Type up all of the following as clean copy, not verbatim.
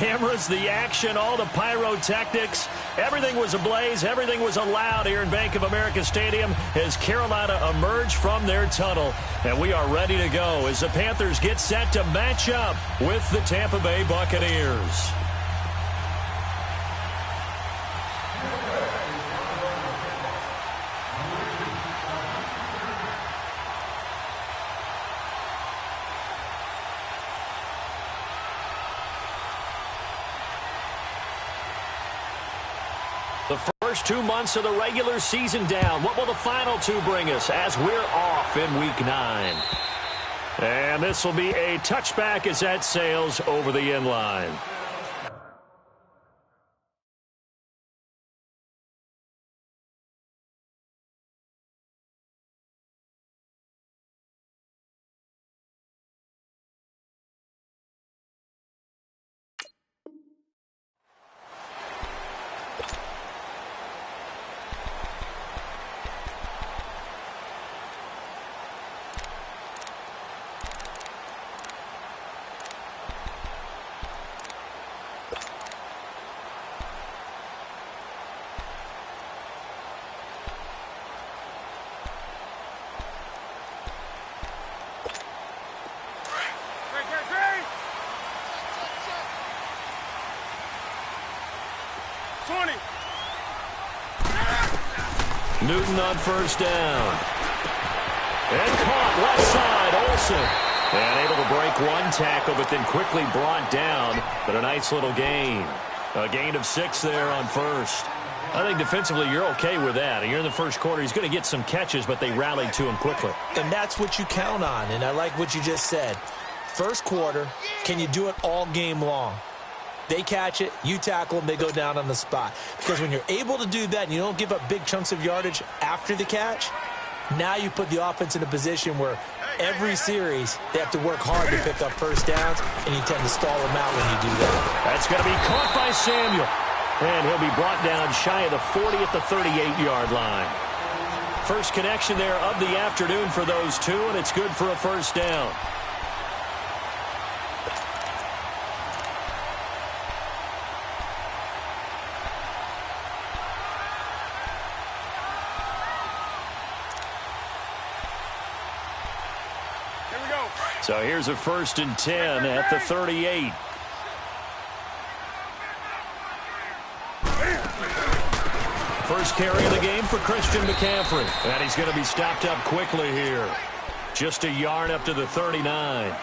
cameras, the action, all the pyrotechnics. Everything was ablaze. Everything was allowed here in Bank of America Stadium as Carolina emerged from their tunnel. And we are ready to go as the Panthers get set to match up with the Tampa Bay Buccaneers. The first 2 months of the regular season down. What will the final two bring us as we're off in Week 9? And this will be a touchback as that sails over the end line. Newton on first down. And caught left side, Olsen. And able to break one tackle, but then quickly brought down. But a nice little gain. A gain of 6 there on first. I think defensively you're okay with that. You're in the first quarter. He's going to get some catches, but they rallied to him quickly. And that's what you count on. And I like what you just said. First quarter, can you do it all game long? They catch it, you tackle them, they go down on the spot. Because when you're able to do that and you don't give up big chunks of yardage after the catch, now you put the offense in a position where every series they have to work hard to pick up first downs, and you tend to stall them out when you do that. That's going to be caught by Samuel. And he'll be brought down shy of the 40 at the 38-yard line. First connection there of the afternoon for those two, and it's good for a first down. So here's a 1st and 10 at the 38. First carry of the game for Christian McCaffrey. And he's going to be stopped up quickly here. Just a yard up to the 39.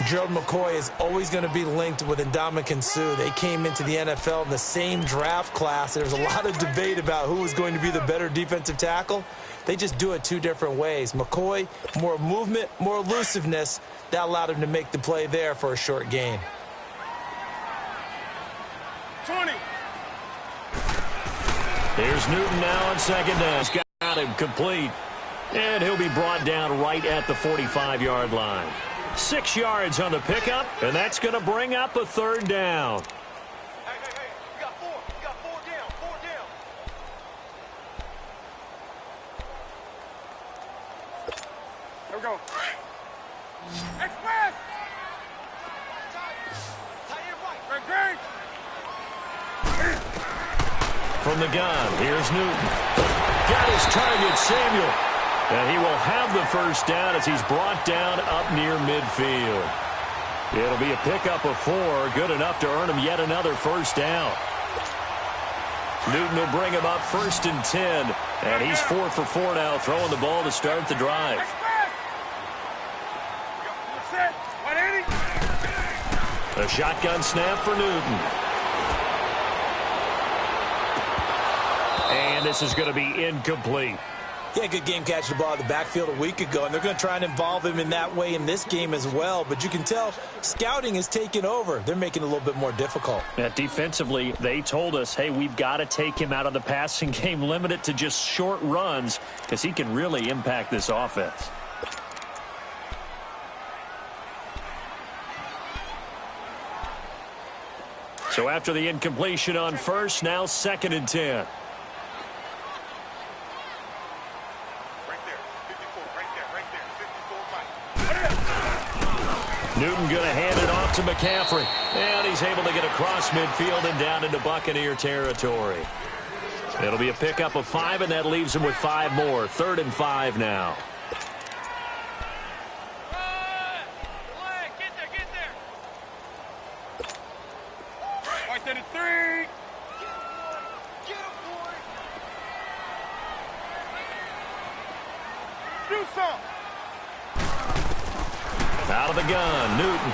Gerald McCoy is always going to be linked with Ndamukong Suh. They came into the NFL in the same draft class. There's a lot of debate about who was going to be the better defensive tackle. They just do it 2 different ways. McCoy, more movement, more elusiveness. That allowed him to make the play there for a short gain. 20. Here's Newton now on second down. He's got him complete. And he'll be brought down right at the 45-yard line. 6 yards on the pickup, and that's going to bring up a 3rd down. Hey, you got 4. You got 4 down. 4 down. Here we go. Express. Right. From the gun, here's Newton. Got his target, Samuel. And he will have the first down as he's brought down up near midfield. It'll be a pickup of 4, good enough to earn him yet another first down. Newton will bring him up 1st and 10, and he's 4 for 4 now, throwing the ball to start the drive. A shotgun snap for Newton. And this is going to be incomplete. He had a good game catching the ball in the backfield a week ago, and they're going to try and involve him in that way in this game as well. But you can tell scouting is taking over. They're making it a little bit more difficult. Yeah, defensively, they told us, hey, we've got to take him out of the passing game, limit it to just short runs, because he can really impact this offense. So after the incompletion on first, now 2nd and 10. Newton going to hand it off to McCaffrey. And he's able to get across midfield and down into Buccaneer territory. It'll be a pickup of 5, and that leaves him with 5 more. 3rd and 5 now. Get there. Right there to 3. Get him, boy. Do something. Out of the gun, Newton.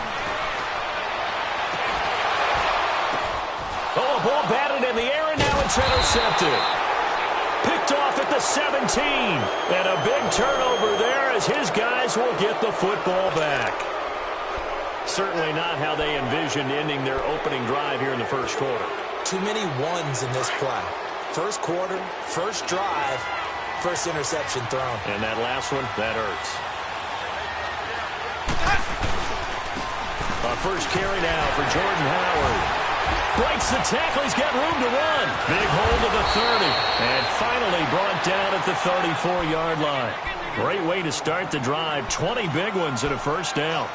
Oh, a ball batted in the air, and now it's intercepted. Picked off at the 17. And a big turnover there as his guys will get the football back. Certainly not how they envisioned ending their opening drive here in the first quarter. Too many ones in this play. First quarter, first drive, first interception thrown. And that last one, that hurts. A first carry now for Jordan Howard. Breaks the tackle. He's got room to run. Big hold of the 30. And finally brought down at the 34-yard line. Great way to start the drive. 20 big ones and a first down.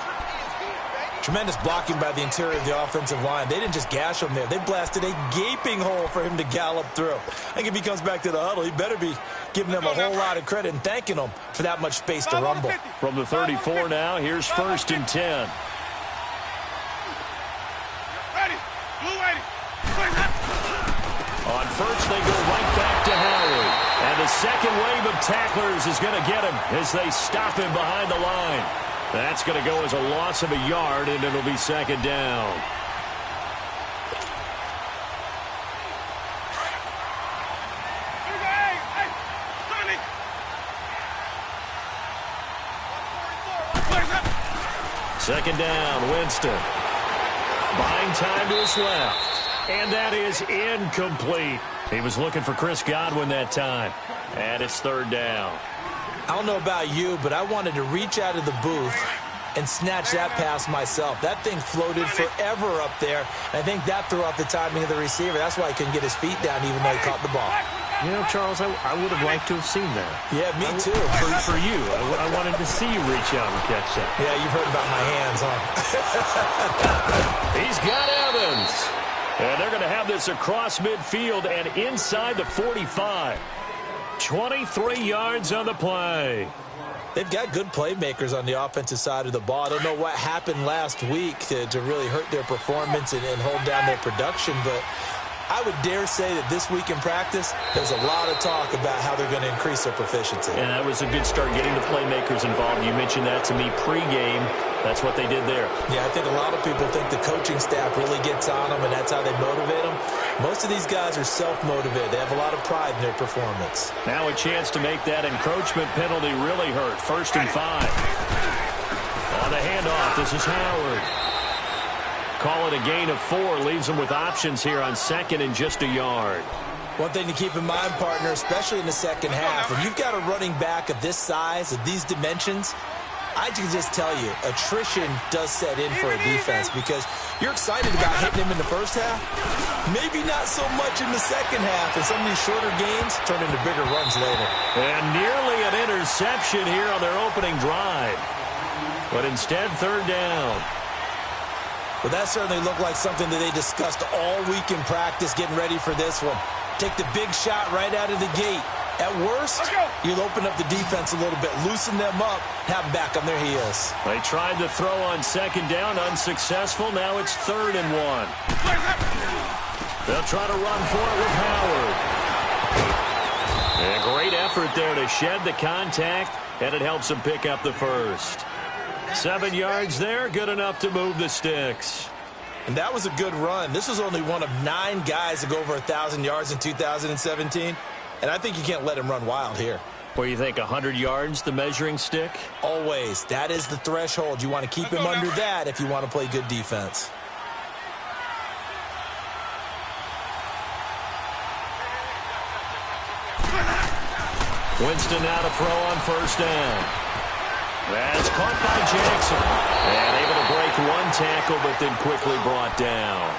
Tremendous blocking by the interior of the offensive line. They didn't just gash him there. They blasted a gaping hole for him to gallop through. I think if he comes back to the huddle, he better be giving them a whole lot of credit and thanking them for that much space to rumble. From the 34 now, here's 1st and 10. On first, they go right back to Howard. And the second wave of tacklers is going to get him as they stop him behind the line. That's going to go as a loss of a yard, and it'll be 2nd down. Second down, Winston. Buying time to his left. And that is incomplete. He was looking for Chris Godwin that time. And it's 3rd down. I don't know about you, but I wanted to reach out of the booth and snatch that pass myself. That thing floated forever up there. And I think that threw off the timing of the receiver. That's why he couldn't get his feet down even though he caught the ball. You know, Charles, I would have liked to have seen that. Yeah, me too. For you. I wanted to see you reach out and catch that. Yeah, you've heard about my hands, huh? He's got Evans. And they're going to have this across midfield and inside the 45. 23 yards on the play. They've got good playmakers on the offensive side of the ball. I don't know what happened last week to really hurt their performance and hold down their production, but I would dare say that this week in practice, there's a lot of talk about how they're going to increase their proficiency. And that was a good start getting the playmakers involved. You mentioned that to me pregame. That's what they did there. Yeah, I think a lot of people think the coaching staff really gets on them, and that's how they motivate them. Most of these guys are self-motivated. They have a lot of pride in their performance. Now a chance to make that encroachment penalty really hurt. 1st and 5. On the handoff, this is Howard. Call it a gain of 4. Leaves them with options here on 2nd and just a yard. One thing to keep in mind, partner, especially in the second half, when you've got a running back of this size, of these dimensions, I can just tell you, attrition does set in for a defense because you're excited about hitting him in the first half. Maybe not so much in the second half, and some of these shorter gains turn into bigger runs later. And nearly an interception here on their opening drive. But instead, 3rd down. Well, that certainly looked like something that they discussed all week in practice, getting ready for this one. Take the big shot right out of the gate. At worst, you'll open up the defense a little bit, loosen them up, have them back on their heels. They tried to throw on 2nd down, unsuccessful. Now it's 3rd and 1. They'll try to run for it with Howard. And a great effort there to shed the contact, and it helps them pick up the first. 7 yards there, good enough to move the sticks. And that was a good run. This was only one of 9 guys to go over 1,000 yards in 2017. And I think you can't let him run wild here. What do you think, 100 yards, the measuring stick? Always. That is the threshold. You want to keep him under that if you want to play good defense. Winston now to throw on 1st down. That's caught by Jackson. And able to break one tackle, but then quickly brought down.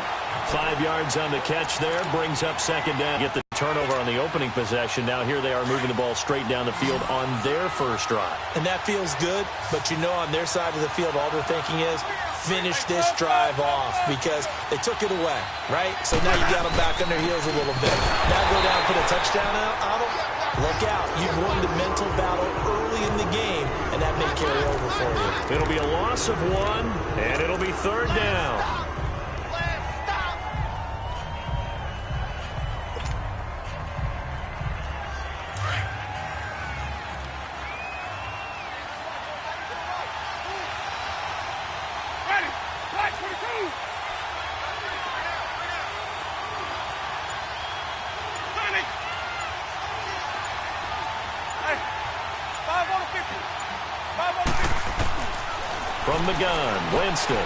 5 yards on the catch there, brings up 2nd down. Get the turnover on the opening possession. Now here they are moving the ball straight down the field on their first drive. And that feels good, but you know on their side of the field, all they're thinking is finish this drive off because they took it away, right? So now you got them back on their heels a little bit. Now go down and put a touchdown on them. Look out. You've won the mental battle early in the game, and that may carry over for you. It'll be a loss of 1, and it'll be 3rd down. From the gun, Winston.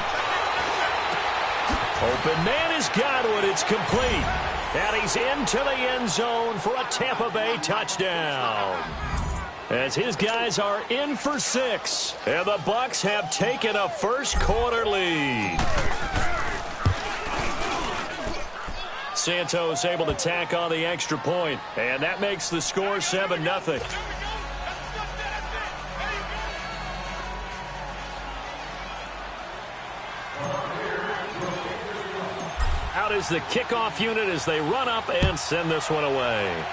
Open man has got one. It's complete. And he's into the end zone for a Tampa Bay touchdown. As his guys are in for 6. And the Bucs have taken a first quarter lead. Santos able to tack on the extra point. And that makes the score 7-0. Out is the kickoff unit as they run up and send this one away.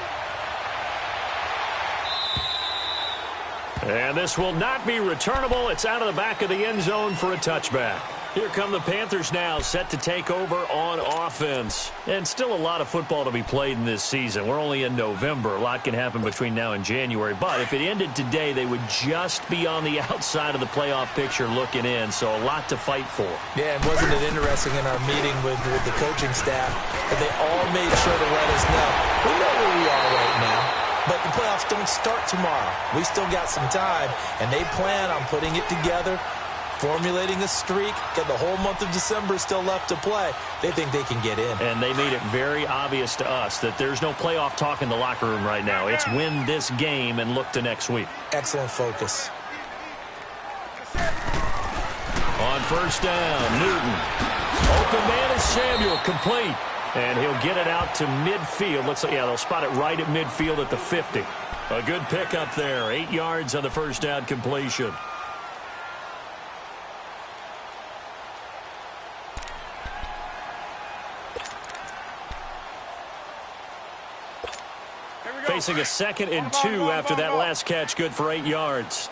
And this will not be returnable. It's out of the back of the end zone for a touchback. Here come the Panthers now, set to take over on offense. And still a lot of football to be played in this season. We're only in November. A lot can happen between now and January. But if it ended today, they would just be on the outside of the playoff picture looking in. So a lot to fight for. Yeah, and wasn't it interesting in our meeting with the coaching staff that they all made sure to let us know. We know where we are right now. But the playoffs don't start tomorrow. We still got some time, and they plan on putting it together, formulating a streak, got the whole month of December still left to play. They think they can get in. And they made it very obvious to us that there's no playoff talk in the locker room right now. It's win this game and look to next week. Excellent focus. On first down, Newton. Open man is Samuel, complete. And he'll get it out to midfield. Looks like, yeah, they'll spot it right at midfield at the 50. A good pickup there. 8 yards on the first down completion. Facing a 2nd and 2 after that last catch, good for 8 yards.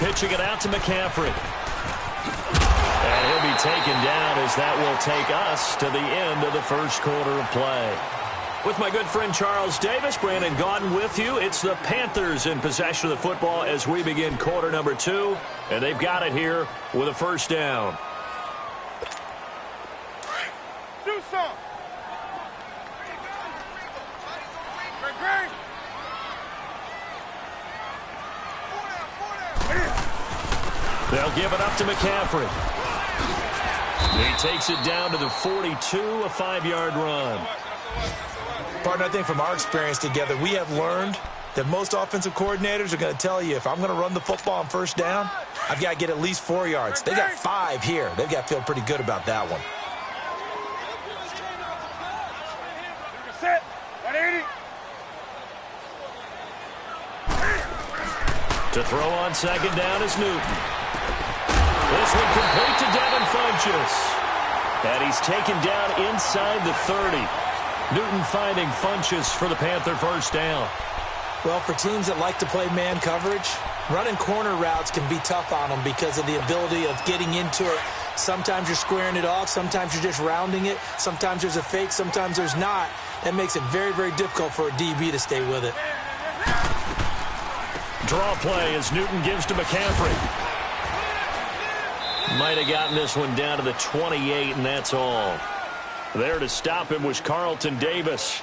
Pitching it out to McCaffrey. And he'll be taken down as that will take us to the end of the first quarter of play. With my good friend Charles Davis, Brandon Gaudin with you. It's the Panthers in possession of the football as we begin quarter number 2. And they've got it here with a first down. Do some. They'll give it up to McCaffrey. He takes it down to the 42, a 5-yard run. Partner, I think from our experience together, we have learned that most offensive coordinators are going to tell you, if I'm going to run the football on first down, I've got to get at least 4 yards. They got 5 here. They've got to feel pretty good about that one. Set. 180. To throw on second down is Newton. This one complete to Devin Funchess. And he's taken down inside the 30. Newton finding Funchess for the Panther first down. Well, for teams that like to play man coverage, running corner routes can be tough on them because of the ability of getting into it. Sometimes you're squaring it off. Sometimes you're just rounding it. Sometimes there's a fake. Sometimes there's not. That makes it very, very difficult for a DB to stay with it. Draw play as Newton gives to McCaffrey. Might have gotten this one down to the 28, and that's all. There to stop him was Carlton Davis.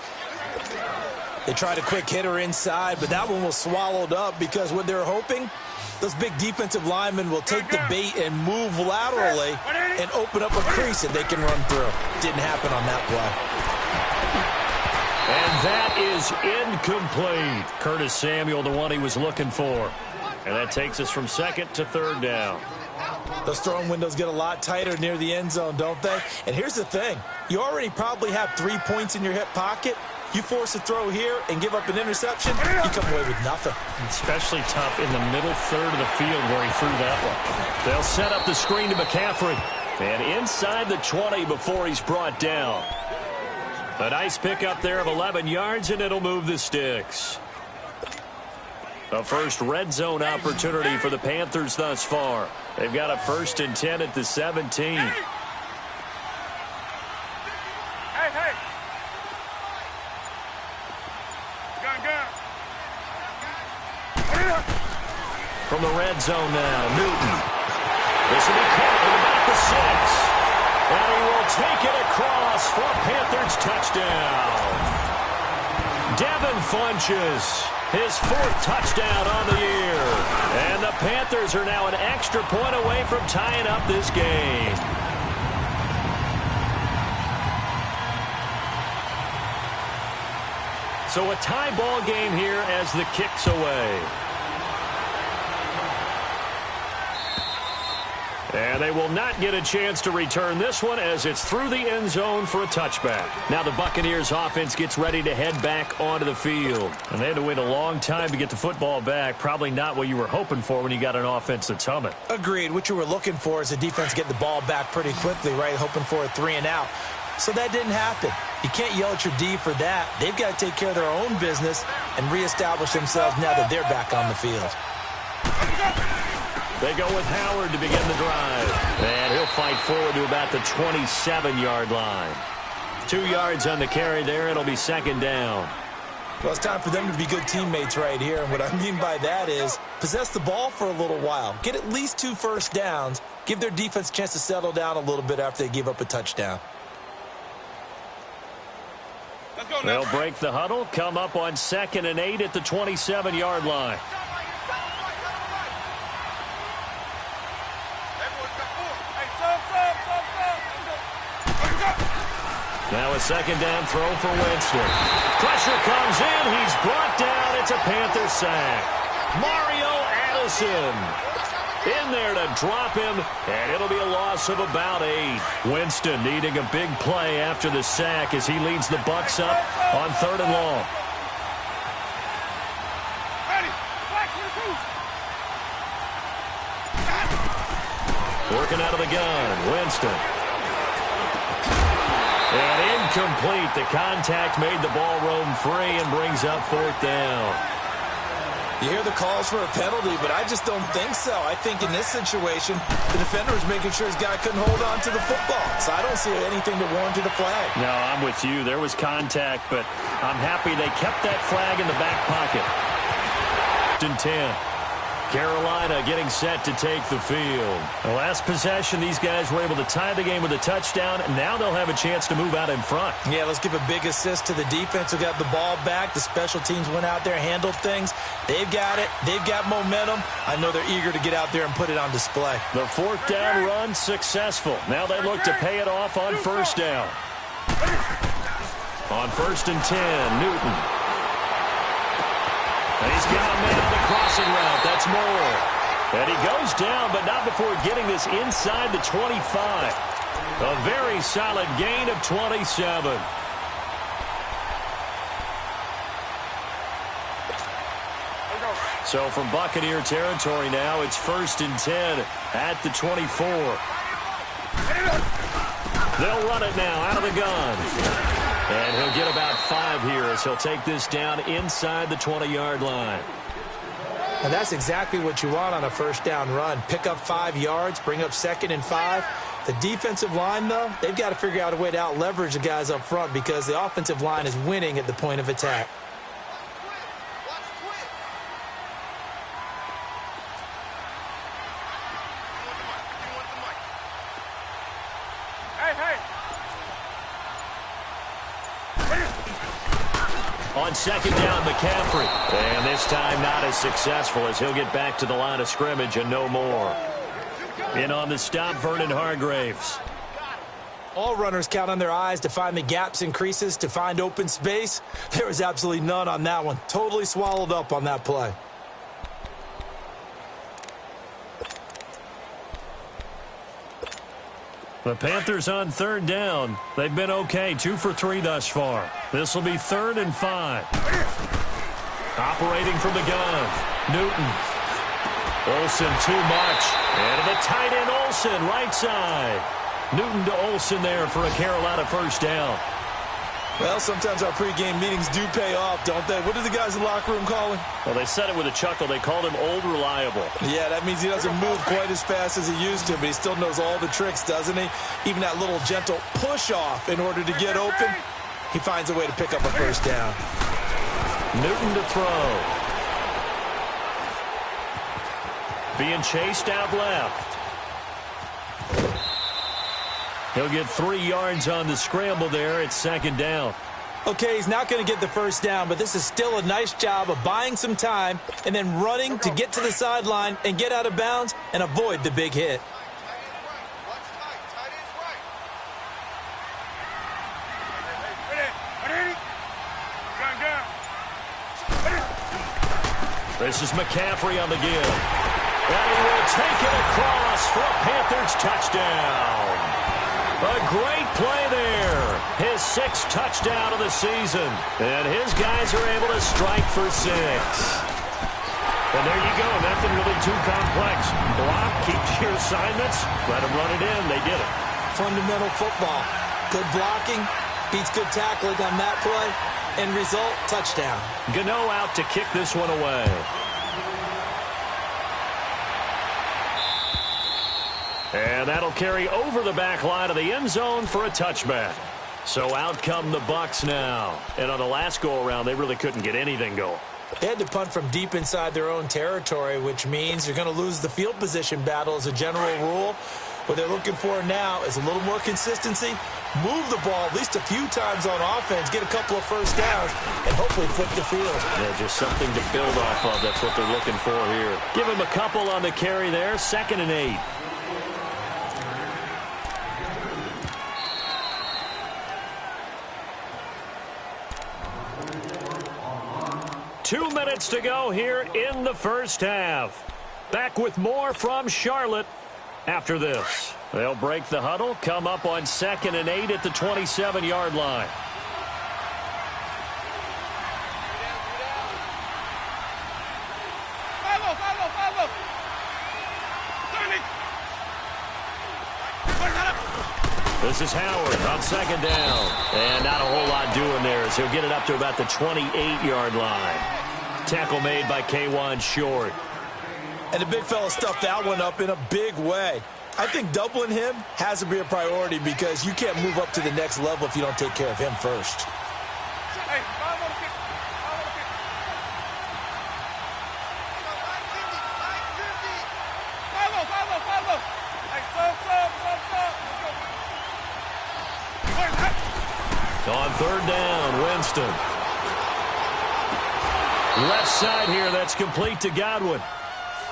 They tried a quick hitter inside, but that one was swallowed up because what they're hoping, those big defensive linemen will take the bait and move laterally and open up a crease that they can run through. Didn't happen on that play. And that is incomplete. Curtis Samuel, the one he was looking for. And that takes us from 2nd to 3rd down. Those throwing windows get a lot tighter near the end zone, don't they? And here's the thing. You already probably have 3 points in your hip pocket. You force a throw here and give up an interception, you come away with nothing. Especially tough in the middle third of the field where he threw that one. They'll set up the screen to McCaffrey. And inside the 20 before he's brought down. A nice pickup there of 11 yards, and it'll move the sticks. A first red zone opportunity for the Panthers thus far. They've got a 1st and 10 at the 17. Hey, hey. Gun. From the red zone now, Newton. This will be caught at about the 6. And he will take it across for a Panthers touchdown. Devin Funches, his 4th touchdown on the year. And the Panthers are now an extra point away from tying up this game. So a tie ball game here as the kick's away. And they will not get a chance to return this one as it's through the end zone for a touchback. Now the Buccaneers offense gets ready to head back onto the field. And they had to wait a long time to get the football back. Probably not what you were hoping for when you got an offense that's humming. Agreed. What you were looking for is the defense getting the ball back pretty quickly, right? Hoping for a 3 and out. So that didn't happen. You can't yell at your D for that. They've got to take care of their own business and reestablish themselves now that they're back on the field. They go with Howard to begin the drive. And he'll fight forward to about the 27-yard line. 2 yards on the carry there. It'll be 2nd down. Well, it's time for them to be good teammates right here. And what I mean by that is possess the ball for a little while. Get at least 2 first downs. Give their defense a chance to settle down a little bit after they give up a touchdown. They'll break the huddle, come up on 2nd and 8 at the 27-yard line. Now a 2nd down throw for Winston. Pressure comes in. He's brought down. It's a Panther sack. Mario Addison in there to drop him, and it'll be a loss of about 8. Winston needing a big play after the sack as he leads the Bucs up on 3rd and long. Working out of the gun, Winston. And incomplete. The contact made the ball roam free and brings up 4th down. You hear the calls for a penalty, but I just don't think so. I think in this situation, the defender was making sure his guy couldn't hold on to the football. So I don't see anything to warrant a flag. No, I'm with you. There was contact, but I'm happy they kept that flag in the back pocket. 10. Carolina getting set to take the field. The last possession, these guys were able to tie the game with a touchdown, and now they'll have a chance to move out in front. Yeah, let's give a big assist to the defense who got the ball back. The special teams went out there, handled things. They've got it. They've got momentum. I know they're eager to get out there and put it on display. The 4th down run successful. Now they look to pay it off on 1st down. On 1st and 10, Newton. He's got a man on the crossing route. That's Moore. And he goes down, but not before getting this inside the 25. A very solid gain of 27. So from Buccaneer territory now, it's 1st and 10 at the 24. They'll run it now out of the gun. And he'll get about 5 here as he'll take this down inside the 20-yard line. And that's exactly what you want on a 1st down run. Pick up 5 yards, bring up 2nd and 5. The defensive line, though, they've got to figure out a way to out-leverage the guys up front because the offensive line is winning at the point of attack. On 2nd down, McCaffrey. And this time not as successful as he'll get back to the line of scrimmage and no more. In on the stop, Vernon Hargraves. All runners count on their eyes to find the gaps and creases, to find open space. There was absolutely none on that one. Totally swallowed up on that play. The Panthers on third down. They've been okay, 2 for 3 thus far. This will be 3rd and 5. Operating from the gun, Newton. Olsen too much. And to the tight end, Olsen, right side. Newton to Olsen there for a Carolina first down. Well, sometimes our pregame meetings do pay off, don't they? What do the guys in the locker room call him? Well, they said it with a chuckle. They called him Old Reliable. Yeah, that means he doesn't move quite as fast as he used to, but he still knows all the tricks, doesn't he? Even that little gentle push-off in order to get open, he finds a way to pick up a first down. Newton to throw. Being chased out left. He'll get 3 yards on the scramble there. It's 2nd down. Okay, he's not going to get the first down, but this is still a nice job of buying some time and then running to get to the sideline and get out of bounds and avoid the big hit. This is McCaffrey on the give. And he will take it across for a Panthers touchdown. A great play there. His 6th touchdown of the season. And his guys are able to strike for 6. And there you go. Nothing really too complex. Block, keep your assignments, let them run it in. They did it. Fundamental football. Good blocking, beats good tackling on that play. End result, touchdown. Gano out to kick this one away. And that'll carry over the back line of the end zone for a touchback. So out come the Bucs now. And on the last go-around, they really couldn't get anything going. They had to punt from deep inside their own territory, which means you're going to lose the field position battle as a general rule. What they're looking for now is a little more consistency, move the ball at least a few times on offense, get a couple of first downs, and hopefully flip the field. Yeah, just something to build off of. That's what they're looking for here. Give him a couple on the carry there. 2nd and 8. Two minutes to go here in the first half. Back with more from Charlotte after this. They'll break the huddle, come up on 2nd and 8 at the 27-yard line. This is Howard on 2nd down. And not a whole lot doing there as he'll get it up to about the 28-yard line. Tackle made by K1 Short. And the big fella stuffed that one up in a big way. I think doubling him has to be a priority because you can't move up to the next level if you don't take care of him first. On 3rd down, Winston. Left side here, that's complete to Godwin.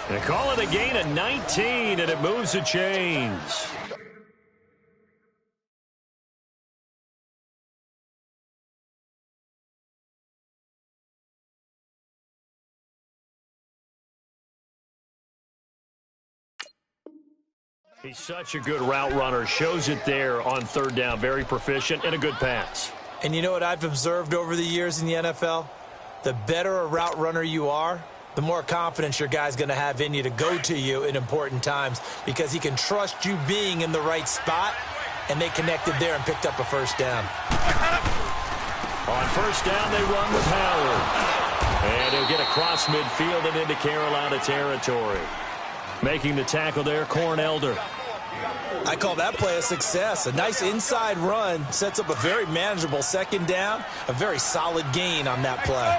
They call it a gain of 19, and it moves the chains. He's such a good route runner. Shows it there on 3rd down. Very proficient and a good pass. And you know what I've observed over the years in the NFL? The better a route runner you are, the more confidence your guy's going to have in you to go to you in important times because he can trust you being in the right spot, and they connected there and picked up a first down. On 1st down, they run with Howard. And he'll get across midfield and into Carolina territory. Making the tackle there, Corn Elder. I call that play a success. A nice inside run sets up a very manageable 2nd down, a very solid gain on that play.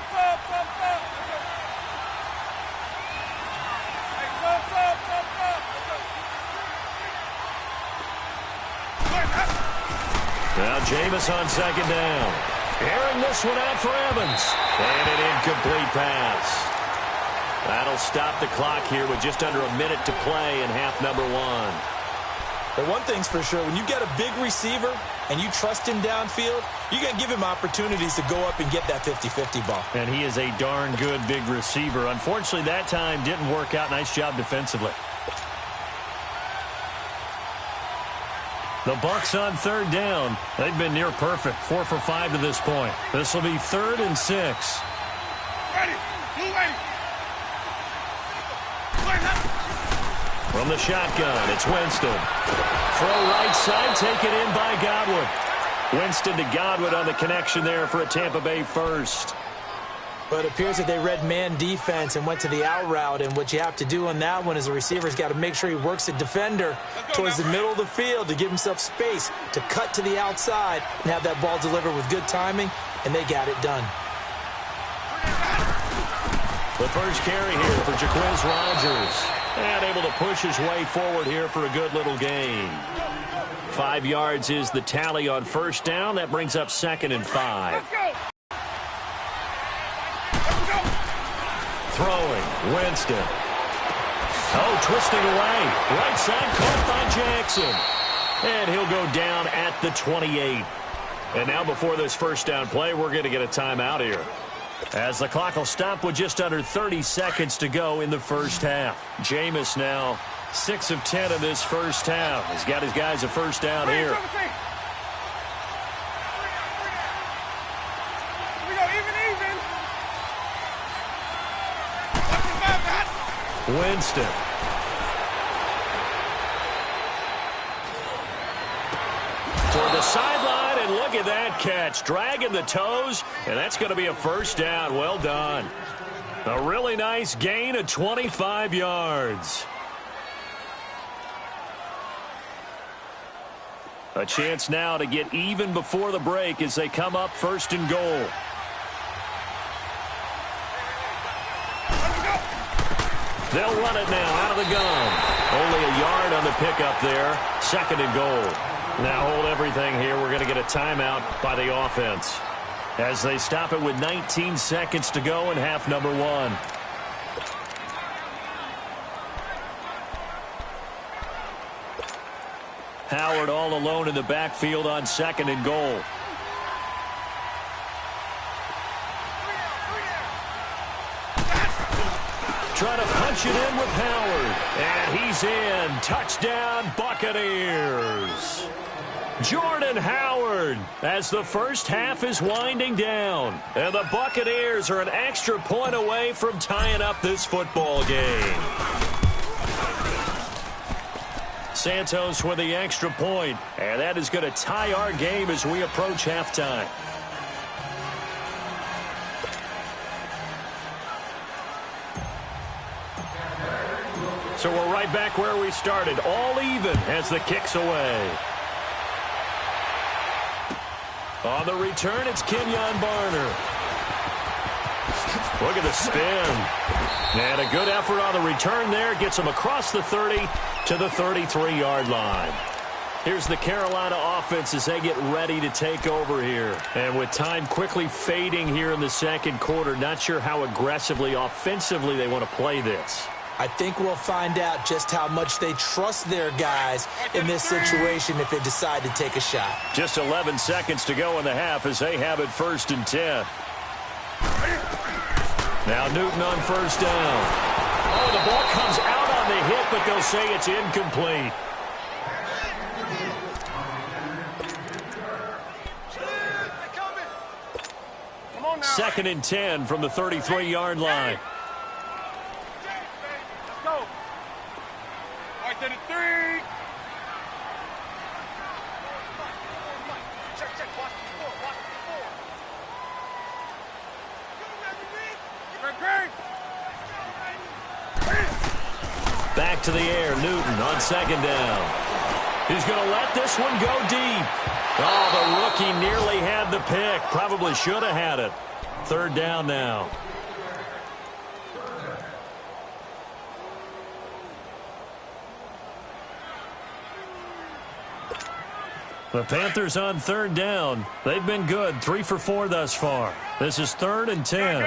Now Jameis on 2nd down. Airing this one out for Evans. And an incomplete pass. That'll stop the clock here with just under a minute to play in half number 1. But one thing's for sure, when you get a big receiver and you trust him downfield, you're going to give him opportunities to go up and get that 50-50 ball. And he is a darn good big receiver. Unfortunately, that time didn't work out. Nice job defensively. The Bucs on third down. They've been near perfect, 4 for 5 to this point. This will be 3rd and 6. Ready. You ready. From the shotgun, it's Winston. Throw right side, taken in by Godwin. Winston to Godwin on the connection there for a Tampa Bay first. But it appears that they read man defense and went to the out route, and what you have to do on that one is the receiver's got to make sure he works the defender towards the middle of the field to give himself space to cut to the outside and have that ball delivered with good timing, and they got it done. The first carry here for Jaquez Rogers. And able to push his way forward here for a good little gain. 5 yards is the tally on first down. That brings up 2nd and 5. Throwing, Winston. Oh, twisting away. Right side caught by Jackson. And he'll go down at the 28. And now before this first down play, we're going to get a timeout here, as the clock will stop with just under 30 seconds to go in the first half. Jameis now 6 of 10 in this first half. He's got his guys a first down here. Winston. Toward the sideline, and look at that catch. Dragging the toes, and that's going to be a first down. Well done. A really nice gain of 25 yards. A chance now to get even before the break as they come up 1st and goal. They'll run it now out of the gun. Only a yard on the pickup there. 2nd and goal. Now hold everything here. We're going to get a timeout by the offense, as they stop it with 19 seconds to go in half number 1. Howard all alone in the backfield on 2nd and goal. Trying to punch it in with Howard. And he's in. Touchdown, Buccaneers. Jordan Howard, as the first half is winding down. And the Buccaneers are an extra point away from tying up this football game. Santos with the extra point. And that is going to tie our game as we approach halftime. So we're right back where we started, all even as the kick's away. On the return, it's Kenyon Barner. Look at the spin. And a good effort on the return there. Gets him across the 30 to the 33-yard line. Here's the Carolina offense as they get ready to take over here. And with time quickly fading here in the second quarter, not sure how aggressively, offensively they want to play this. I think we'll find out just how much they trust their guys in this situation if they decide to take a shot. Just 11 seconds to go in the half as they have it 1st and 10. Now Newton on first down. Oh, the ball comes out on the hit, but they'll say it's incomplete. Second and 10 from the 33-yard line. To the 3. Back to the air, Newton on 2nd down. He's going to let this one go deep. Oh, the rookie nearly had the pick. Probably should have had it. 3rd down now. The Panthers on 3rd down. They've been good, 3 for 4 thus far. This is 3rd and 10.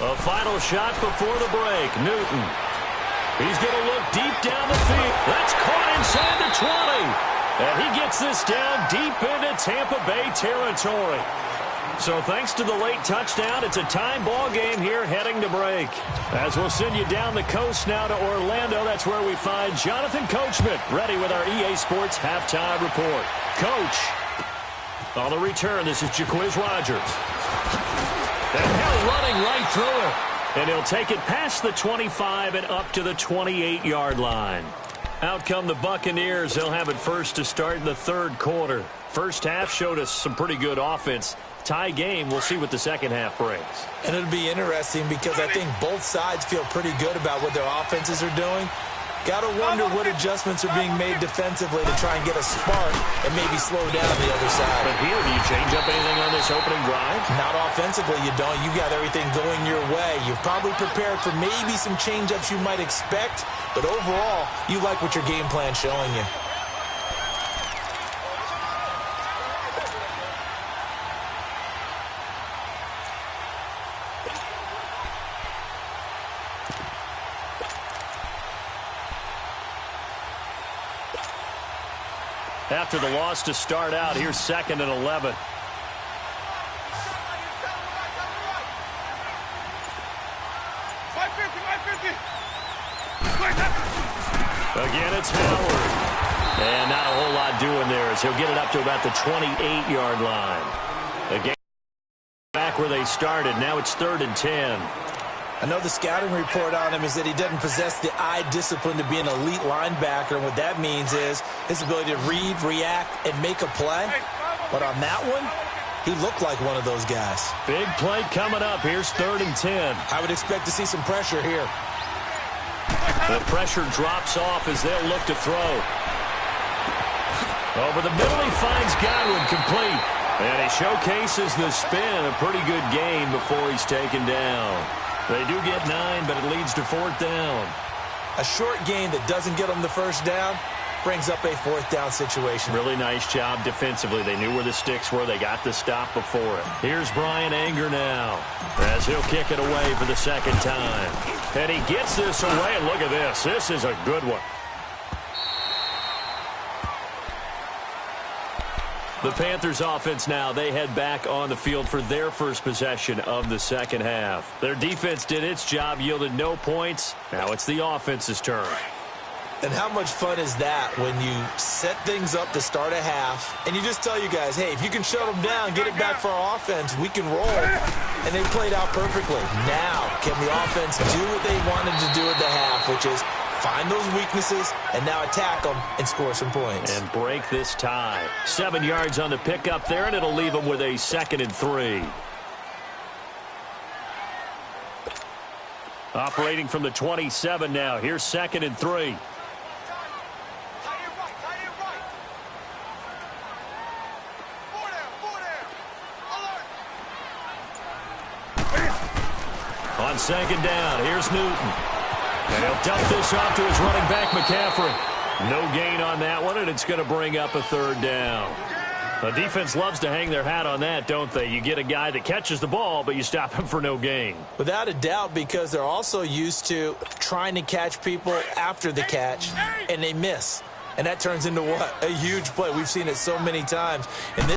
A final shot before the break. Newton. He's going to look deep down the field. That's caught inside the 20. And he gets this down deep into Tampa Bay territory. So thanks to the late touchdown, it's a time ball game here heading to break. As we'll send you down the coast now to Orlando, that's where we find Jonathan Coachman ready with our EA Sports halftime report. Coach, on the return, this is Jaquiz Rogers. And now running right through it. And he'll take it past the 25 and up to the 28-yard line. Out come the Buccaneers. They'll have it first to start in the third quarter. First half showed us some pretty good offense. Tie game, we'll see what the second half brings. And it'll be interesting because I think both sides feel pretty good about what their offenses are doing. Got to wonder what adjustments are being made defensively to try and get a spark and maybe slow down the other side. But here, do you change up anything on this opening drive? Not offensively, you don't. You got everything going your way. You've probably prepared for maybe some change-ups you might expect, but overall, you like what your game plan's showing you. After the loss to start out, here's 2nd and 11. Again, it's Howard. And not a whole lot doing there as he'll get it up to about the 28-yard line. Again, back where they started. Now it's 3rd and 10. I know the scouting report on him is that he doesn't possess the eye discipline to be an elite linebacker. And what that means is his ability to read, react, and make a play. But on that one, he looked like one of those guys. Big play coming up. Here's 3rd and 10. I would expect to see some pressure here. The pressure drops off as they'll look to throw. Over the middle, he finds Godwin complete. And he showcases the spin. A pretty good game before he's taken down. They do get 9, but it leads to 4th down. A short gain that doesn't get them the first down brings up a 4th down situation. Really nice job defensively. They knew where the sticks were. They got the stop before it. Here's Brian Anger now as he'll kick it away for the second time. And he gets this away. And look at this. This is a good one. The Panthers offense now, they head back on the field for their first possession of the second half. Their defense did its job, yielded no points. Now it's the offense's turn. And how much fun is that when you set things up to start a half and you just tell you guys, hey, if you can shut them down, get it back for our offense, we can roll. And they played out perfectly. Now, can the offense do what they wanted to do at the half, which is find those weaknesses and now attack them and score some points. And break this tie. 7 yards on the pickup there, and it'll leave them with a 2nd and 3. Operating from the 27 now. Here's 2nd and 3. On 2nd down, here's Newton. And he'll dump this off to his running back, McCaffrey. No gain on that one, and it's going to bring up a 3rd down. The defense loves to hang their hat on that, don't they? You get a guy that catches the ball, but you stop him for no gain. Without a doubt, because they're also used to trying to catch people after the catch, and they miss. And that turns into what? A huge play. We've seen it so many times. And this